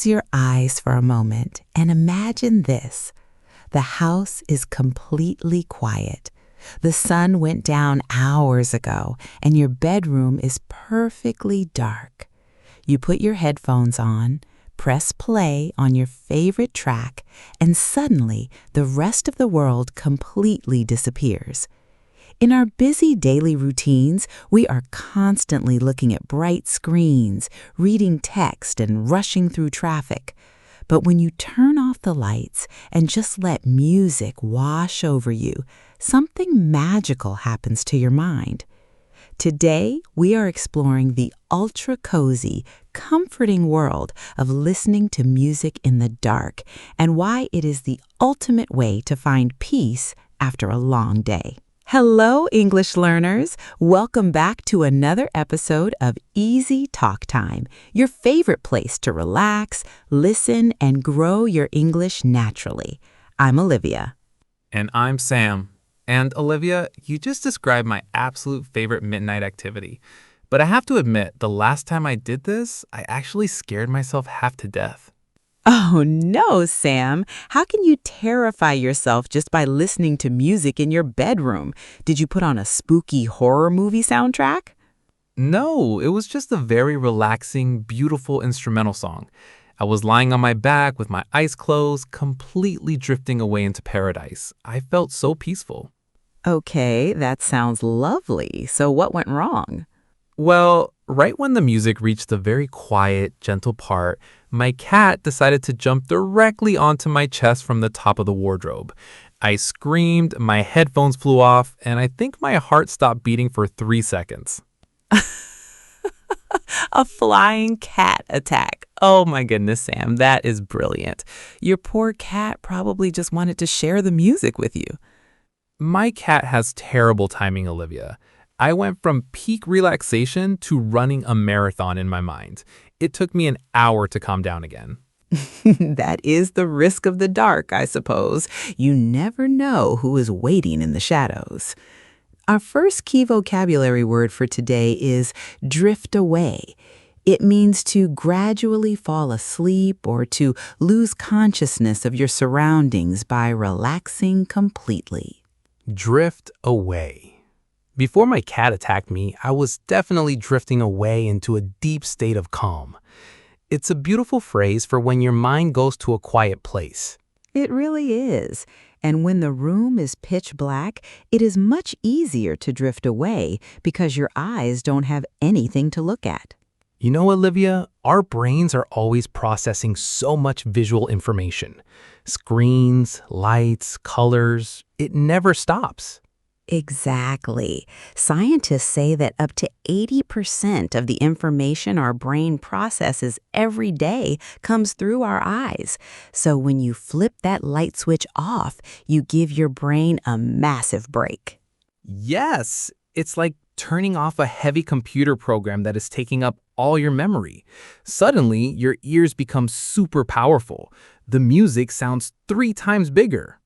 Close your eyes for a moment and imagine this. The house is completely quiet. The sun went down hours ago, and your bedroom is perfectly dark. You put your headphones on, press play on your favorite track, and suddenly the rest of the world completely disappears. In our busy daily routines, we are constantly looking at bright screens, reading text, and rushing through traffic. But when you turn off the lights and just let music wash over you, something magical happens to your mind. Today, we are exploring the ultra-cozy, comforting world of listening to music in the dark and why it is the ultimate way to find peace after a long day. Hello, English learners. Welcome back to another episode of Easy Talk Time, your favorite place to relax, listen, and grow your English naturally. I'm Olivia. And I'm Sam. And Olivia, you just described my absolute favorite midnight activity. But I have to admit, the last time I did this, I actually scared myself half to death. Oh no, Sam. How can you terrify yourself just by listening to music in your bedroom? Did you put on a spooky horror movie soundtrack? No, it was just a very relaxing, beautiful instrumental song. I was lying on my back with my eyes closed, completely drifting away into paradise. I felt so peaceful. Okay, that sounds lovely. So what went wrong? Well, right when the music reached the very quiet, gentle part, my cat decided to jump directly onto my chest from the top of the wardrobe. I screamed, my headphones flew off, and I think my heart stopped beating for 3 seconds. A flying cat attack. Oh my goodness, Sam, that is brilliant. Your poor cat probably just wanted to share the music with you. My cat has terrible timing, Olivia. I went from peak relaxation to running a marathon in my mind. It took me an hour to calm down again. That is the risk of the dark, I suppose. You never know who is waiting in the shadows. Our first key vocabulary word for today is drift away. It means to gradually fall asleep or to lose consciousness of your surroundings by relaxing completely. Drift away. Before my cat attacked me, I was definitely drifting away into a deep state of calm. It's a beautiful phrase for when your mind goes to a quiet place. It really is. And when the room is pitch black, it is much easier to drift away because your eyes don't have anything to look at. You know, Olivia, our brains are always processing so much visual information. Screens, lights, colors, it never stops. Exactly. Scientists say that up to 80% of the information our brain processes every day comes through our eyes. So when you flip that light switch off, you give your brain a massive break. Yes, it's like turning off a heavy computer program that is taking up all your memory. Suddenly, your ears become super powerful. The music sounds 3 times bigger.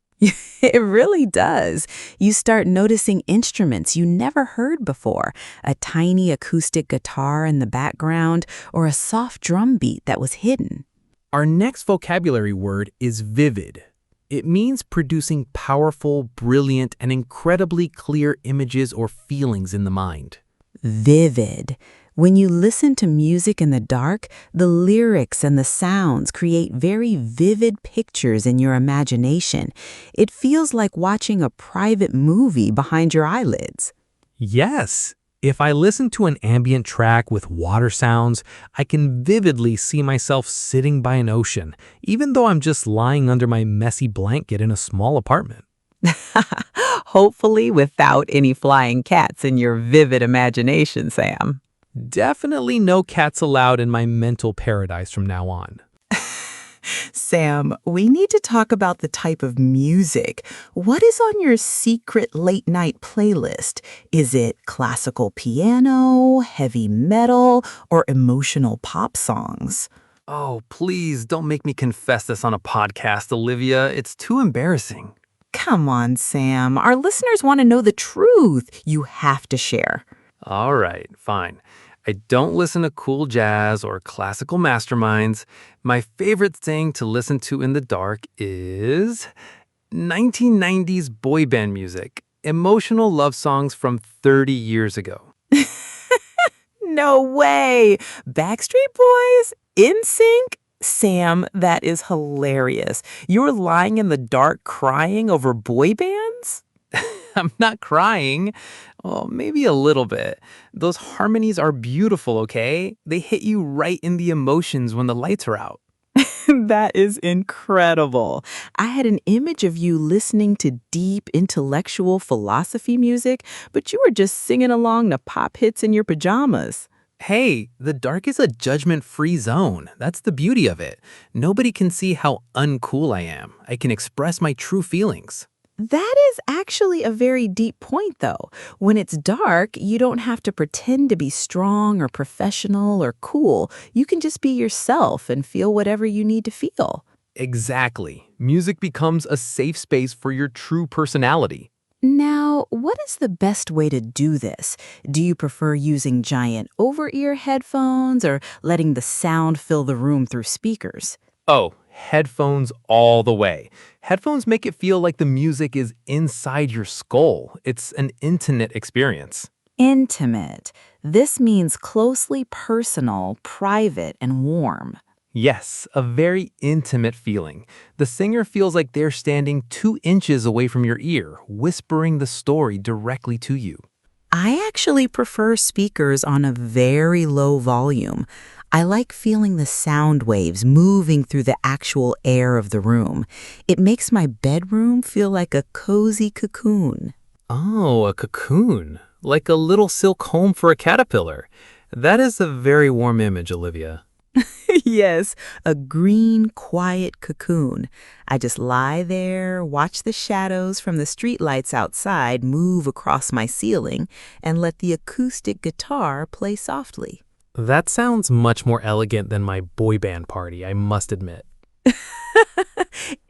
It really does. You start noticing instruments you never heard before, a tiny acoustic guitar in the background, or a soft drum beat that was hidden. Our next vocabulary word is vivid. It means producing powerful, brilliant, and incredibly clear images or feelings in the mind. Vivid. When you listen to music in the dark, the lyrics and the sounds create very vivid pictures in your imagination. It feels like watching a private movie behind your eyelids. Yes, if I listen to an ambient track with water sounds, I can vividly see myself sitting by an ocean, even though I'm just lying under my messy blanket in a small apartment. Hopefully without any flying cats in your vivid imagination, Sam. Definitely no cats allowed in my mental paradise from now on. Sam, we need to talk about the type of music. What is on your secret late-night playlist? Is it classical piano, heavy metal, or emotional pop songs? Oh, please don't make me confess this on a podcast, Olivia. It's too embarrassing. Come on, Sam. Our listeners want to know the truth. You have to share. All right, fine. I don't listen to cool jazz or classical masterminds. My favorite thing to listen to in the dark is 1990s boy band music, emotional love songs from 30 years ago. No way! Backstreet Boys? NSYNC? Sam, that is hilarious. You're lying in the dark crying over boy bands? I'm not crying. Well, maybe a little bit. Those harmonies are beautiful, okay? They hit you right in the emotions when the lights are out. That is incredible. I had an image of you listening to deep intellectual philosophy music, but you were just singing along to pop hits in your pajamas. Hey, the dark is a judgment-free zone. That's the beauty of it. Nobody can see how uncool I am. I can express my true feelings. That is actually a very deep point, though. When it's dark, you don't have to pretend to be strong or professional or cool. You can just be yourself and feel whatever you need to feel. Exactly. Music becomes a safe space for your true personality. Now, what is the best way to do this? Do you prefer using giant over-ear headphones or letting the sound fill the room through speakers? Oh, headphones all the way. Headphones make it feel like the music is inside your skull. It's an intimate experience. Intimate. This means closely personal, private, and warm. Yes, a very intimate feeling. The singer feels like they're standing 2 inches away from your ear, whispering the story directly to you. I actually prefer speakers on a very low volume. I like feeling the sound waves moving through the actual air of the room. It makes my bedroom feel like a cozy cocoon. Oh, a cocoon. Like a little silk home for a caterpillar. That is a very warm image, Olivia. Yes, a green, quiet cocoon. I just lie there, watch the shadows from the streetlights outside move across my ceiling, and let the acoustic guitar play softly. That sounds much more elegant than my boy band party, I must admit.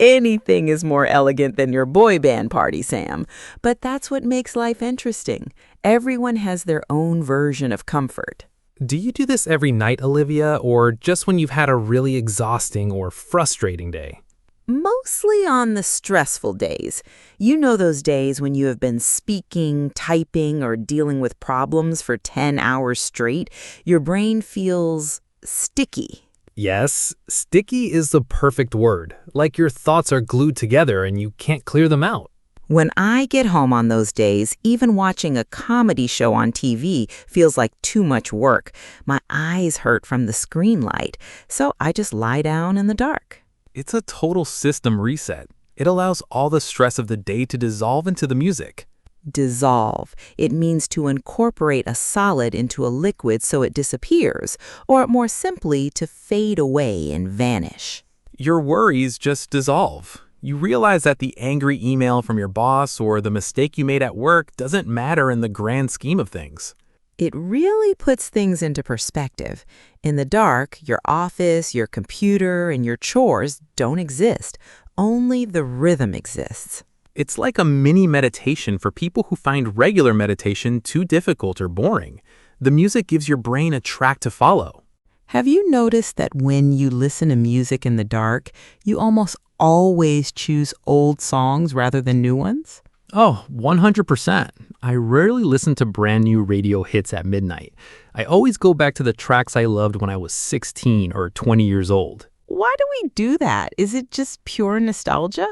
Anything is more elegant than your boy band party, Sam. But that's what makes life interesting. Everyone has their own version of comfort. Do you do this every night, Olivia, or just when you've had a really exhausting or frustrating day? Mostly on the stressful days. You know those days when you have been speaking, typing, or dealing with problems for 10 hours straight. Your brain feels sticky. Yes, sticky is the perfect word. Like your thoughts are glued together and you can't clear them out. When I get home on those days, even watching a comedy show on TV feels like too much work. My eyes hurt from the screen light, so I just lie down in the dark. It's a total system reset. It allows all the stress of the day to dissolve into the music. Dissolve. It means to incorporate a solid into a liquid so it disappears, or more simply, to fade away and vanish. Your worries just dissolve. You realize that the angry email from your boss or the mistake you made at work doesn't matter in the grand scheme of things. It really puts things into perspective. In the dark, your office, your computer, and your chores don't exist. Only the rhythm exists. It's like a mini meditation for people who find regular meditation too difficult or boring. The music gives your brain a track to follow. Have you noticed that when you listen to music in the dark, you almost always choose old songs rather than new ones? Oh, 100%. I rarely listen to brand new radio hits at midnight. I always go back to the tracks I loved when I was 16 or 20 years old. Why do we do that? Is it just pure nostalgia?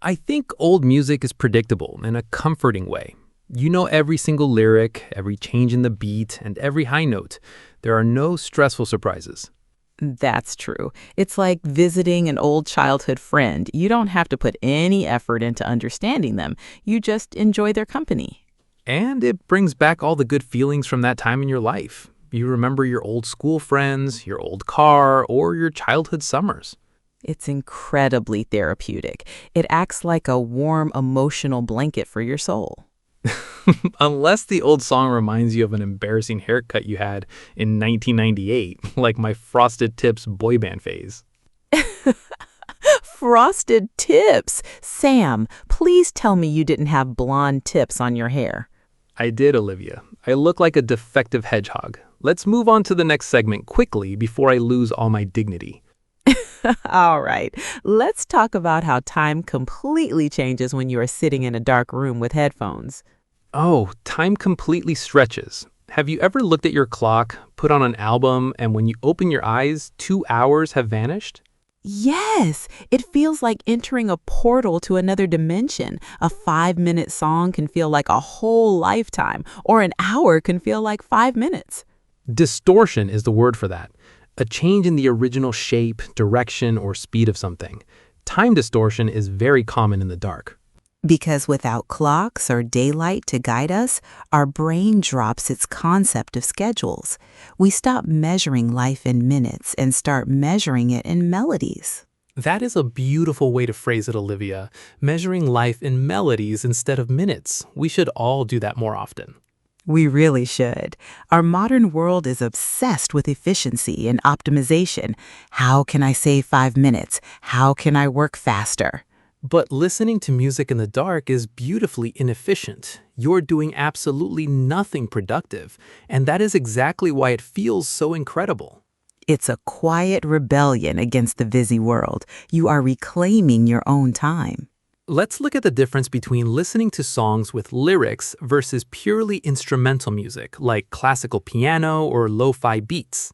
I think old music is predictable in a comforting way. You know every single lyric, every change in the beat, and every high note. There are no stressful surprises. That's true. It's like visiting an old childhood friend. You don't have to put any effort into understanding them. You just enjoy their company. And it brings back all the good feelings from that time in your life. You remember your old school friends, your old car, or your childhood summers. It's incredibly therapeutic. It acts like a warm emotional blanket for your soul. Unless the old song reminds you of an embarrassing haircut you had in 1998, like my Frosted Tips boy band phase. Frosted tips! Sam, please tell me you didn't have blonde tips on your hair. I did, Olivia. I look like a defective hedgehog. Let's move on to the next segment quickly before I lose all my dignity. All right, let's talk about how time completely changes when you are sitting in a dark room with headphones. Oh, time completely stretches. Have you ever looked at your clock, put on an album, and when you open your eyes, 2 hours have vanished? Yes, it feels like entering a portal to another dimension. A 5-minute song can feel like a whole lifetime, or an hour can feel like 5 minutes. Distortion is the word for that. A change in the original shape, direction, or speed of something. Time distortion is very common in the dark. Because without clocks or daylight to guide us, our brain drops its concept of schedules. We stop measuring life in minutes and start measuring it in melodies. That is a beautiful way to phrase it, Olivia. Measuring life in melodies instead of minutes. We should all do that more often. We really should. Our modern world is obsessed with efficiency and optimization. How can I save 5 minutes? How can I work faster? But listening to music in the dark is beautifully inefficient. You're doing absolutely nothing productive, and that is exactly why it feels so incredible. It's a quiet rebellion against the busy world. You are reclaiming your own time. Let's look at the difference between listening to songs with lyrics versus purely instrumental music, like classical piano or lo-fi beats.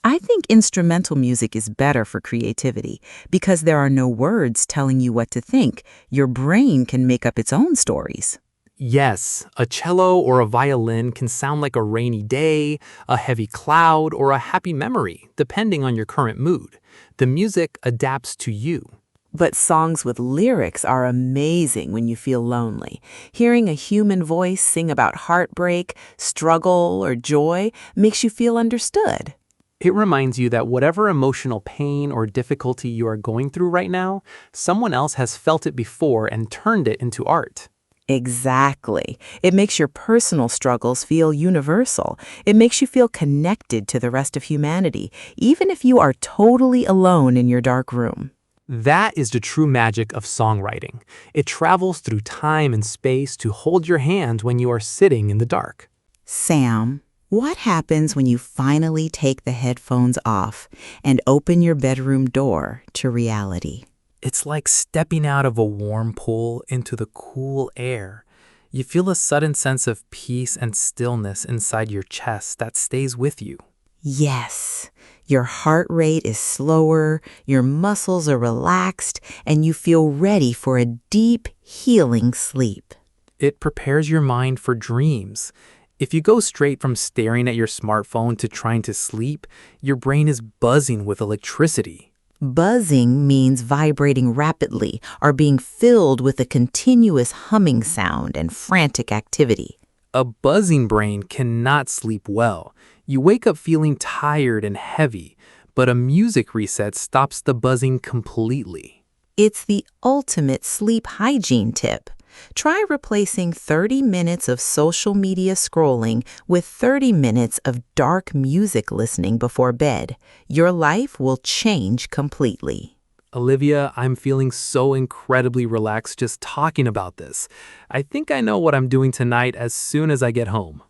I think instrumental music is better for creativity because there are no words telling you what to think. Your brain can make up its own stories. Yes, a cello or a violin can sound like a rainy day, a heavy cloud, or a happy memory, depending on your current mood. The music adapts to you. But songs with lyrics are amazing when you feel lonely. Hearing a human voice sing about heartbreak, struggle, or joy makes you feel understood. It reminds you that whatever emotional pain or difficulty you are going through right now, someone else has felt it before and turned it into art. Exactly. It makes your personal struggles feel universal. It makes you feel connected to the rest of humanity, even if you are totally alone in your dark room. That is the true magic of songwriting. It travels through time and space to hold your hand when you are sitting in the dark. Sam, what happens when you finally take the headphones off and open your bedroom door to reality? It's like stepping out of a warm pool into the cool air. You feel a sudden sense of peace and stillness inside your chest that stays with you. Yes, your heart rate is slower, your muscles are relaxed, and you feel ready for a deep, healing sleep. It prepares your mind for dreams. If you go straight from staring at your smartphone to trying to sleep, your brain is buzzing with electricity. Buzzing means vibrating rapidly or being filled with a continuous humming sound and frantic activity. A buzzing brain cannot sleep well. You wake up feeling tired and heavy, but a music reset stops the buzzing completely. It's the ultimate sleep hygiene tip. Try replacing 30 minutes of social media scrolling with 30 minutes of dark music listening before bed. Your life will change completely. Olivia, I'm feeling so incredibly relaxed just talking about this. I think I know what I'm doing tonight as soon as I get home.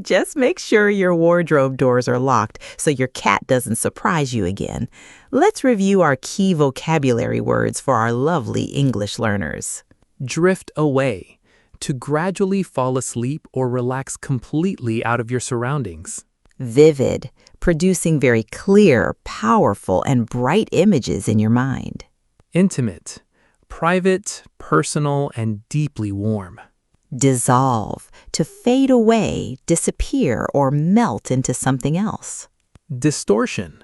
Just make sure your wardrobe doors are locked so your cat doesn't surprise you again. Let's review our key vocabulary words for our lovely English learners. Drift away. To gradually fall asleep or relax completely out of your surroundings. Vivid, producing very clear, powerful, and bright images in your mind. Intimate. Private, personal, and deeply warm. Dissolve, to fade away, disappear, or melt into something else. Distortion.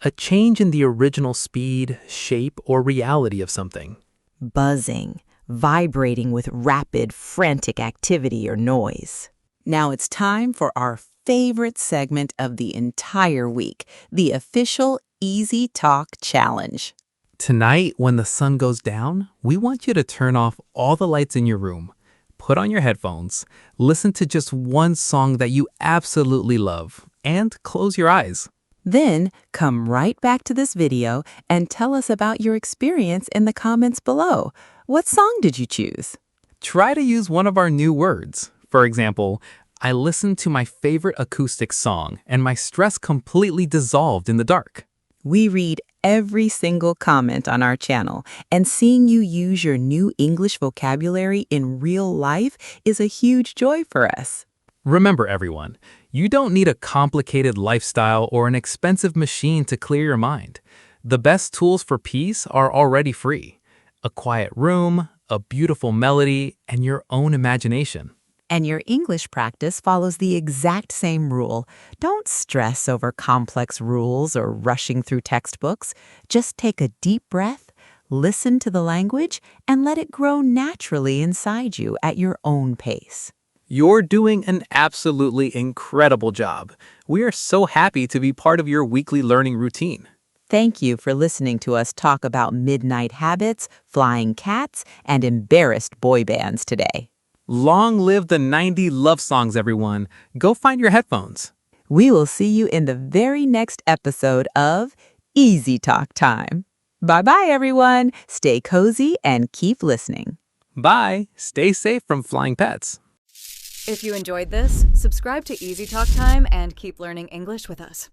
A change in the original speed, shape, or reality of something. Buzzing, vibrating with rapid, frantic activity or noise. Now it's time for our favorite segment of the entire week, the official Easy Talk Challenge. Tonight, when the sun goes down, we want you to turn off all the lights in your room, put on your headphones, listen to just one song that you absolutely love, and close your eyes. Then come right back to this video and tell us about your experience in the comments below. What song did you choose? Try to use one of our new words. For example, I listened to my favorite acoustic song, and my stress completely dissolved in the dark. We read every single comment on our channel, and seeing you use your new English vocabulary in real life is a huge joy for us. Remember, everyone, you don't need a complicated lifestyle or an expensive machine to clear your mind. The best tools for peace are already free. A quiet room, a beautiful melody, and your own imagination. And your English practice follows the exact same rule. Don't stress over complex rules or rushing through textbooks. Just take a deep breath, listen to the language, and let it grow naturally inside you at your own pace. You're doing an absolutely incredible job. We are so happy to be part of your weekly learning routine. Thank you for listening to us talk about midnight habits, flying cats, and embarrassed boy bands today. Long live the 90 love songs, everyone. Go find your headphones. We will see you in the very next episode of Easy Talk Time. Bye-bye, everyone. Stay cozy and keep listening. Bye. Stay safe from flying pets. If you enjoyed this, subscribe to Easy Talk Time and keep learning English with us.